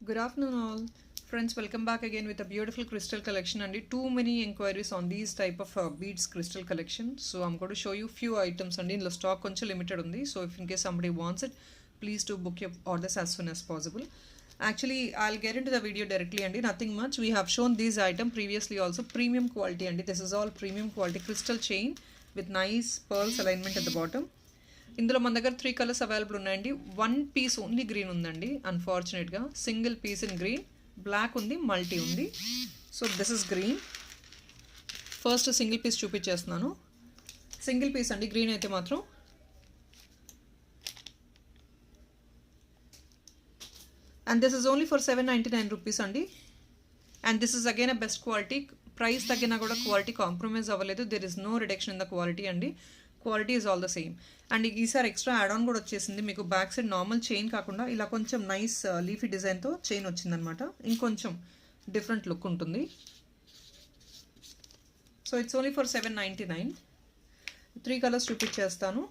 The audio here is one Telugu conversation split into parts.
Good afternoon all. Friends, welcome back again with a beautiful crystal collection and too many inquiries on these type of beads crystal collection. So I'm going to show you few items and in the stock koncha limited undi. So if in case somebody wants it, please do book your orders as soon as possible. Actually, I'll get into the video directly and nothing much. We have shown these item previously also premium quality and this is all premium quality crystal chain with nice pearls alignment at the bottom. ఇందులో మన దగ్గర 3 కలర్స్ అవైలబుల్ ఉన్నాయండి. 1 పీస్ ఓన్లీ గ్రీన్ ఉందండి. అన్ఫార్చునేట్గా single piece in green, black ఉంది, మల్టీ ఉంది. So this is green. First single piece చూపించేస్తున్నాను. సింగిల్ పీస్ అండి గ్రీన్ అయితే మాత్రం. And this is only for 799 rupees అండి. And this is again a best quality. Price తగ్గినా కూడా క్వాలిటీ కాంప్రమైజ్ అవ్వలేదు. There is no reduction in the quality అండి. Quality is all the same. And ఈసారి ఎక్స్ట్రా యాడ్ ఆన్ కూడా వచ్చేసింది. మీకు బ్యాక్ సైడ్ నార్మల్ చైన్ కాకుండా ఇలా కొంచెం నైస్ లీఫీ డిజైన్తో చైన్ వచ్చిందనమాట. ఇంకొంచెం డిఫరెంట్ లుక్ ఉంటుంది. So it's only for 799. 3 colours చూపించేస్తాను.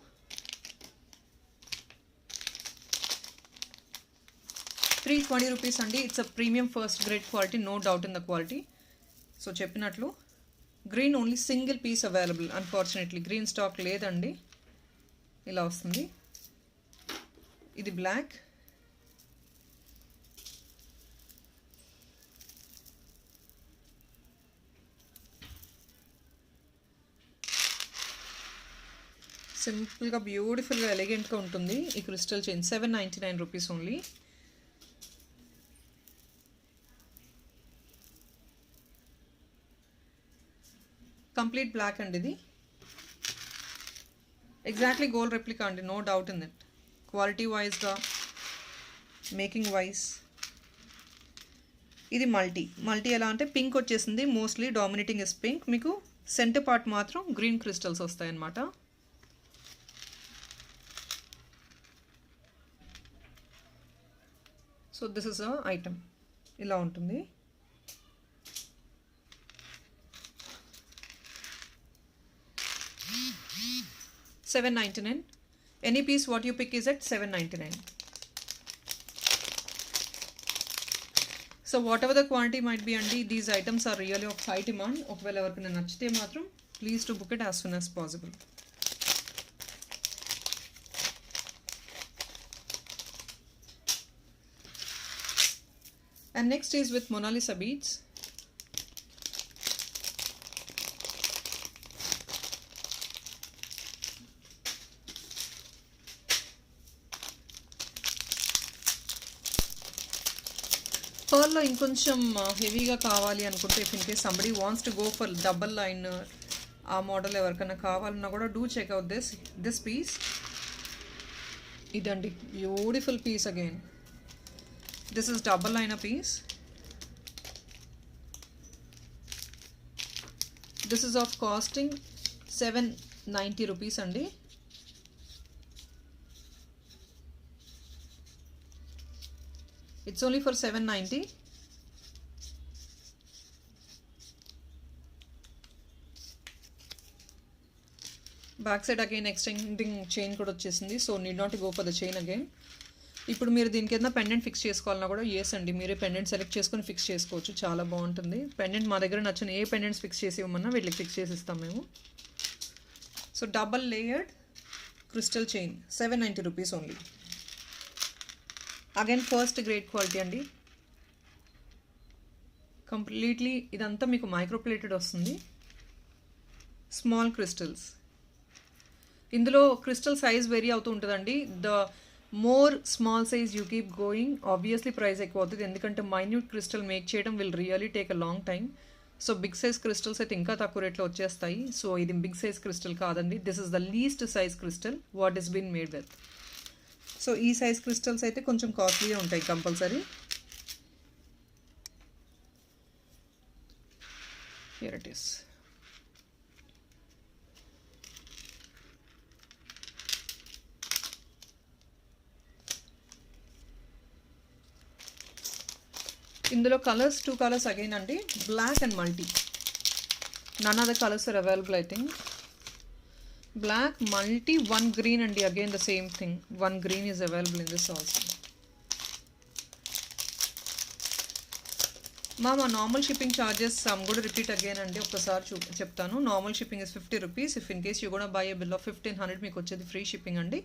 ₹320 అండి. It's a premium first grade quality, no doubt in the quality. So చెప్పినట్లు green only single piece available. Unfortunately green stock లేదండి. ఇలా వస్తుంది. ఇది బ్లాక్, సింపుల్గా బ్యూటిఫుల్గా ఎలిగెంట్గా ఉంటుంది ఈ crystal chain. 799 rupees only. Complete black అండి. ఇది ఎగ్జాక్ట్లీ గోల్డ్ రెప్లికా అండి, no doubt in it. Quality వైజ్గా, మేకింగ్ వైజ్. ఇది మల్టీ ఎలా అంటే పింక్ వచ్చేసింది. Mostly dominating is pink. మీకు సెంటర్ పార్ట్ మాత్రం గ్రీన్ క్రిస్టల్స్ వస్తాయన్నమాట. So this is a item. ఇలా ఉంటుంది. $799. Any piece what you pick is at $799. So whatever the quantity might be andi, these items are really of high demand. ఒకవేళ ఎవరికైనా నచ్చితే మాత్రం please to book it as soon as possible. And next is with Mona Lisa beads. పర్ల్లో ఇంకొంచెం హెవీగా కావాలి అనుకుంటే if in case somebody wants to go for double line ఆ మోడల్ ఎవరికైనా కావాలన్నా కూడా డూ చెక్అవుట్ దిస్ పీస్. ఇదండి beautiful piece again. This is double line piece. This is of costing 790 rupees అండి. It's only for 790. Back side again extending chain కూడా వచ్చేసింది. So need not go for the chain again. ఇప్పుడు మీరు దీనికి ఏదైనా పెండెంట్ ఫిక్స్ చేసుకోవాలన్నా కూడా ఎస్ అండి, మీరే పెండెంట్ సెలెక్ట్ చేసుకొని ఫిక్స్ చేసుకోవచ్చు. చాలా బాగుంటుంది. పెండెంట్ మా దగ్గర నచ్చిన ఏ పెండెంట్స్ ఫిక్స్ చేసి ఇవ్వమన్నా వీళ్ళకి ఫిక్స్ చేసి ఇస్తాం మేము. So double layered crystal chain 790 rupees only. Again first grade quality అండి. కంప్లీట్లీ ఇదంతా మీకు మైక్రోప్లేటెడ్ వస్తుంది. Small crystals. ఇందులో క్రిస్టల్ సైజ్ వేరీ అవుతూ ఉంటుందండి. The more small size you keep going obviously price ఎక్కువ అవుతుంది. ఎందుకంటే మైన్యూట్ క్రిస్టల్ మేక్ చేయడం will really take a long time. So big size crystals అయితే ఇంకా తక్కువ రేట్లో వచ్చేస్తాయి. సో ఇది బిగ్ సైజ్ క్రిస్టల్ కాదండి. This is the least size crystal what is been made with. So ఈ సైజ్ క్రిస్టల్స్ అయితే కొంచెం కాస్ట్లీగా ఉంటాయి కంపల్సరీ. Here it is. ఇందులో కలర్స్ 2 కలర్స్ అగైన్ అండి. Black and multi. None other colours are available I think. black multi, one green, and again the same thing, one green is available in this also. మా normal shipping charges I'm gonna repeat again అండి, ఒక్కసారి చెప్తాను. Normal shipping is 50 rupees. If in case you gonna buy a bill of 1500 మీకు వచ్చేది ఫ్రీ షిప్పింగ్ అండి.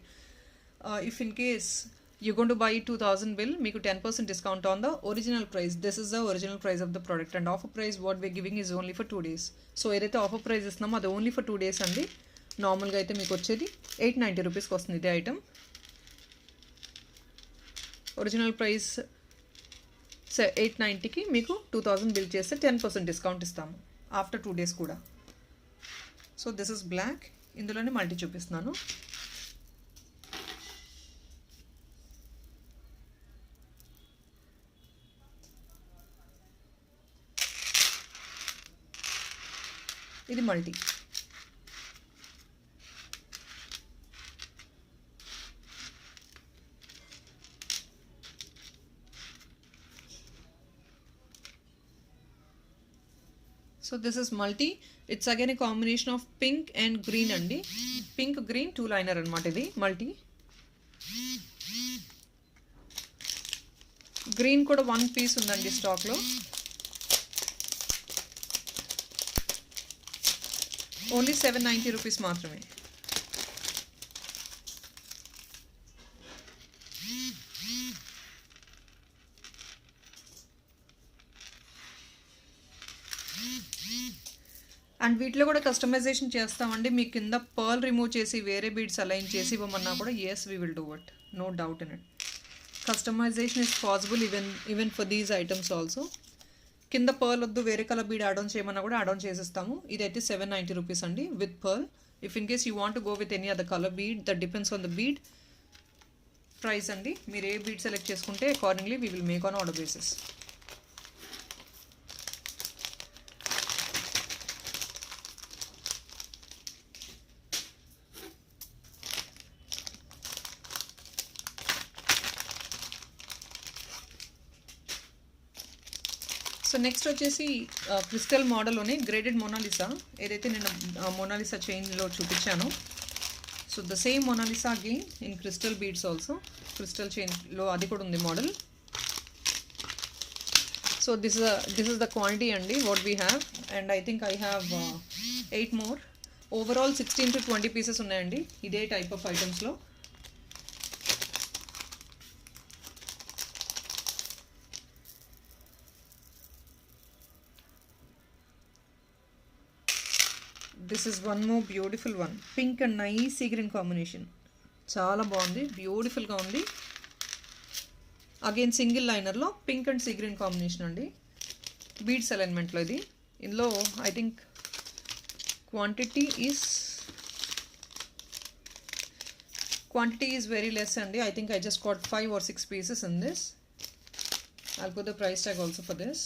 If in case you gone to buy 2000 bill, మీకు 10% discount on the original price. This is the original price of the product and offer price what we giving is only for 2 days. So ఏదైతే ఆఫర్ ప్రైస్ ఇస్తున్నామో అది ఓన్లీ ఫర్ 2 days అండి. నార్మల్గా అయితే మీకు వచ్చేది 890 రూపీస్కి వస్తుంది ఇదే ఐటమ్. ఒరిజినల్ ప్రైస్ 890కి మీకు 2000 బిల్ చేస్తే 10% డిస్కౌంట్ ఇస్తాము ఆఫ్టర్ 2 days కూడా. So this is black. ఇందులోనే మల్టీ చూపిస్తున్నాను. ఇది multi. So this is multi. It's again a combination of pink and green అండి. పింక్ గ్రీన్ 2 liner అనమాట ఇది మల్టీ. గ్రీన్ కూడా 1 piece ఉందండి స్టాక్లో. ఓన్లీ 790 రూపీస్ మాత్రమే. అండ్ వీటిలో కూడా కస్టమైజేషన్ చేస్తామండి. మీ కింద పర్ల్ రిమూవ్ చేసి వేరే బీడ్స్ అలైన్ చేసి ఇవ్వమన్నా కూడా yes we will do it, no doubt in it. Customization is possible even for these items also. కింద పర్ల్ వద్దు వేరే కలర్ బీడ్ యాడ్ ఆన్ చేయమన్నా కూడా యాడ్ ఆన్ చేసేస్తాము. ఇదైతే 790 రూపీస్ అండి with pearl. If in case you want go with any other colour bead that depends on the bead price అండి. మీరు ఏ బీడ్ సెలెక్ట్ చేసుకుంటే accordingly we will make on order basis. So next వచ్చేసి క్రిస్టల్ మోడల్లోనే గ్రేడెడ్ మొనాలిసా, ఏదైతే నేను మొనాలిసా చైన్లో చూపించాను. So the same Mona Lisa again in crystal beads also. Crystal చైన్లో అది కూడా ఉంది model. So this is the quantity అండి what we have. And I think I have 8 more. Overall 16 to 20 pieces ఉన్నాయండి ఇదే టైప్ ఆఫ్ ఐటమ్స్లో. This is one more beautiful one. Pink and nice sea green combination, చాలా బాగుంది, బ్యూటిఫుల్గా ఉంది. అగైన్ సింగిల్ లైనర్లో pink and sea green combination అండి. బీడ్స్ అలైన్మెంట్లో ఇది. ఇందులో I think quantity is very less అండి. I think I just got 5 or 6 pieces in this. I'll put the price tag also for this.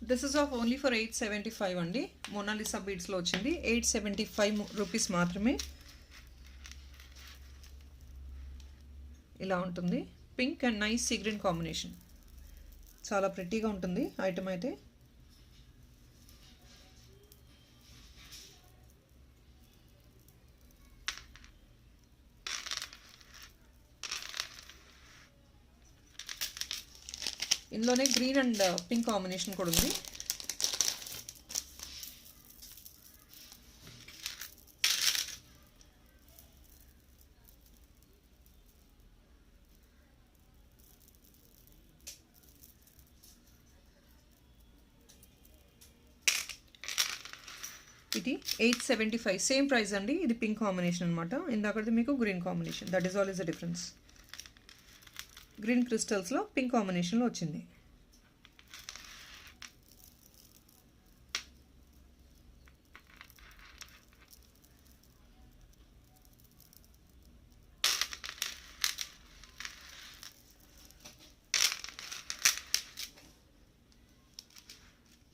This is of only for 875 అండి. మొనాలిసా బీడ్స్లో వచ్చింది 875 రూపీస్ మాత్రమే. ఇలా ఉంటుంది. Pink and nice sea green combination, చాలా ప్రెట్టీగా ఉంటుంది ఐటమ్ అయితే. ఇందులోనే గ్రీన్ అండ్ పింక్ కాంబినేషన్ కూడా ఉంది. ఇది 875 సేమ్ ప్రైస్ అండి. ఇది పింక్ కాంబినేషన్ అనమాట. ఇందాకది మీకు green combination. That is all is the difference. Green క్రిస్టల్స్లో పింక్ కాంబినేషన్లో వచ్చింది.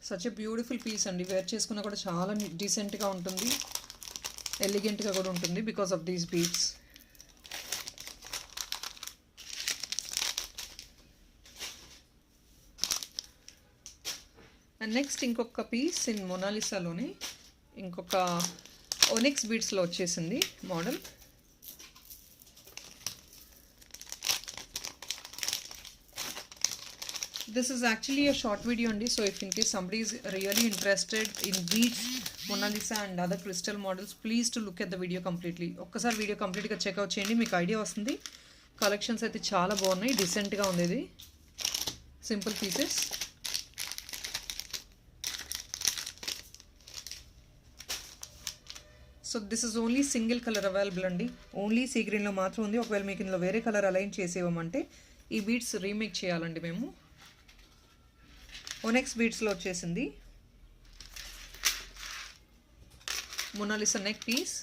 సచ్ ఎ బ్యూటిఫుల్ పీస్ అండి. వేర్ చేసుకున్నా కూడా చాలా డీసెంట్గా ఉంటుంది, ఎలిగెంట్గా కూడా ఉంటుంది because of these beads. And next ఇంకొక పీస్ ఇన్ మొనాలిసాలోనే ఇంకొక ఓనిక్స్ బీడ్స్లో వచ్చేసింది model. This is actually a short video only, so if in case somebody is really interested in beads, Mona Lisa and other crystal models, please to look at the video completely. ఒక్కసారి వీడియో కంప్లీట్గా చెక్అవుట్ చేయండి, మీకు ఐడియా వస్తుంది. కలెక్షన్స్ అయితే చాలా బాగున్నాయి, డీసెంట్గా ఉంది. ఇది simple pieces. So this is only single colour available అండి, ఓన్లీ సీ గ్రీన్లో మాత్రం ఉంది. ఒకవేళ మీకు ఇందులో వేరే కలర్ అలైన్ చేసేవమంటే ఈ బీడ్స్ రీమేక్ చేయాలండి మేము. ఓనెక్స్ బీడ్స్లో వచ్చేసింది Mona Lisa neck piece.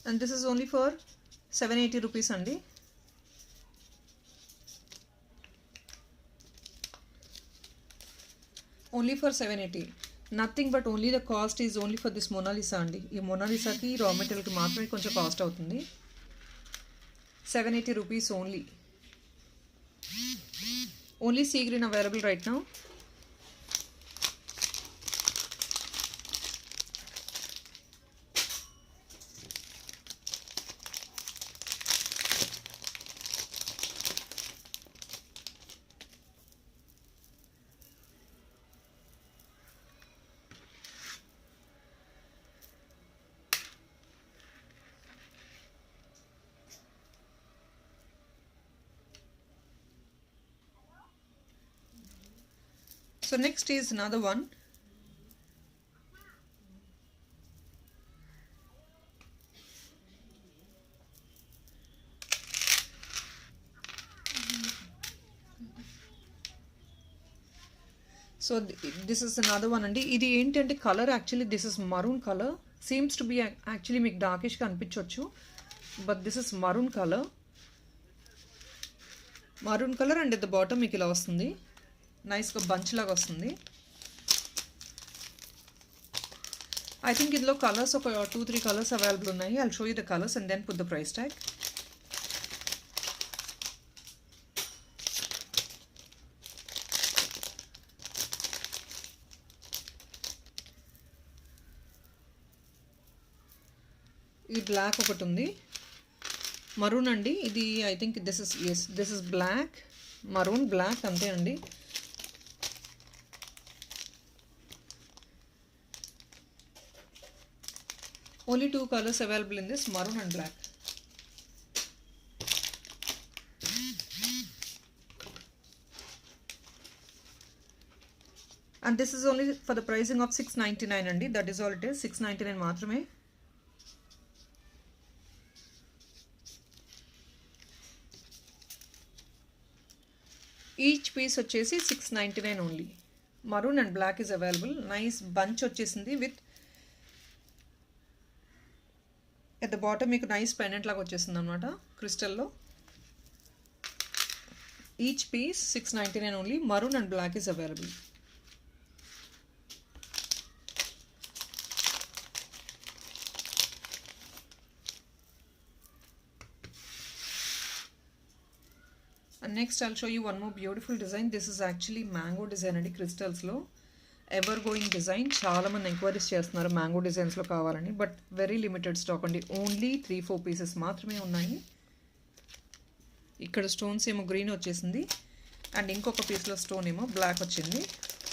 And this is only for 780 rupees అండి. Only for 780. Nothing but only the cost is only for this Mona Lisa అండి. ఈ మొనాలిసాకి రా మెటీరియల్కి మాత్రమే కొంచెం కాస్ట్ అవుతుంది. 780 rupees only. Only sea green available right now. So next is another one. So this is another one అండి. ఇది ఏంటంటే colour actually this is maroon colour. Seems to be actually మీకు డార్కిష్గా అనిపించవచ్చు, but this is maroon colour. Maroon colour and at the bottom మీకు ఇలా వస్తుంది, నైస్గా బంచ్ లాగా వస్తుంది. ఐ థింక్ ఇందులో కలర్స్ ఒక 2-3 కలర్స్ అవైలబుల్ ఉన్నాయి. I'll show you the colours and then put the price tag. ఇది బ్లాక్ ఒకటి ఉంది, మరూన్ అండి. ఇది I think this is black, maroon, black అంతే అండి. Only 2 colors available in this, maroon and black. And this is only for the pricing of 699 andi. That is all it is, 699 మాత్రమే. ఈచ్ పీస్ వచ్చేసి 699 only. Maroon and black is available. Nice bunch వచ్చేసింది విత్ ఎట్ ద బాటమ్ మీకు నైస్ పెండెంట్ లాగా వచ్చేస్తుంది అనమాట క్రిస్టల్లో. Each piece 699 only. Maroon and black is available. And next I'll show you one more beautiful design. This is actually mango design అండి క్రిస్టల్స్లో. Ever going design. చాలామంది ఎంక్వైరీస్ చేస్తున్నారు మ్యాంగో డిజైన్స్లో కావాలని, బట్ వెరీ లిమిటెడ్ స్టాక్ అండి. ఓన్లీ 3-4 పీసెస్ మాత్రమే ఉన్నాయి. ఇక్కడ స్టోన్స్ ఏమో గ్రీన్ వచ్చేసింది అండ్ ఇంకొక పీస్లో స్టోన్ ఏమో బ్లాక్ వచ్చింది.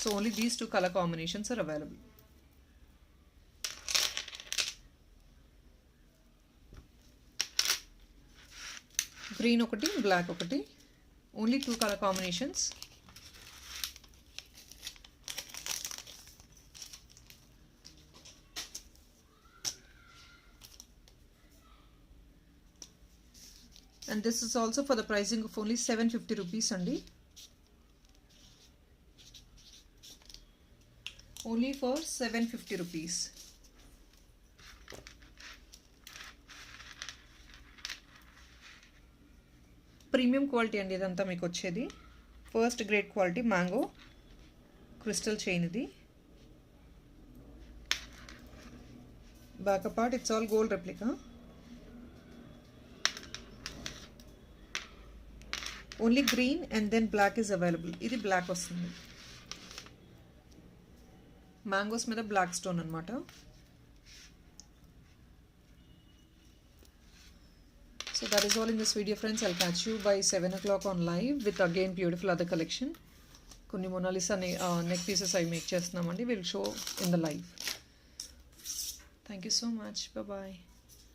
So only these 2 colour combinations are available. Green ఒకటి, బ్లాక్ ఒకటి, only 2 colour combinations. And this is also for the pricing of only 750 rupees andi. Only for 750 rupees. Premium quality andi idantha meeku vachedi. First grade quality mango crystal chain idi. Back part, it's all gold replica. Only green and then black is available. ఇది బ్లాక్ వస్తుంది. మ్యాంగోస్ మీద బ్లాక్ స్టోన్ అనమాట. So that is all in this video, friends. I'll catch you by 7 o'clock on live with again beautiful other collection. కొన్ని మొనాలిసా నెక్ పీసెస్ అవి మేక్ చేస్తున్నామండి. Will show in the live. Thank you so much. Bye bye.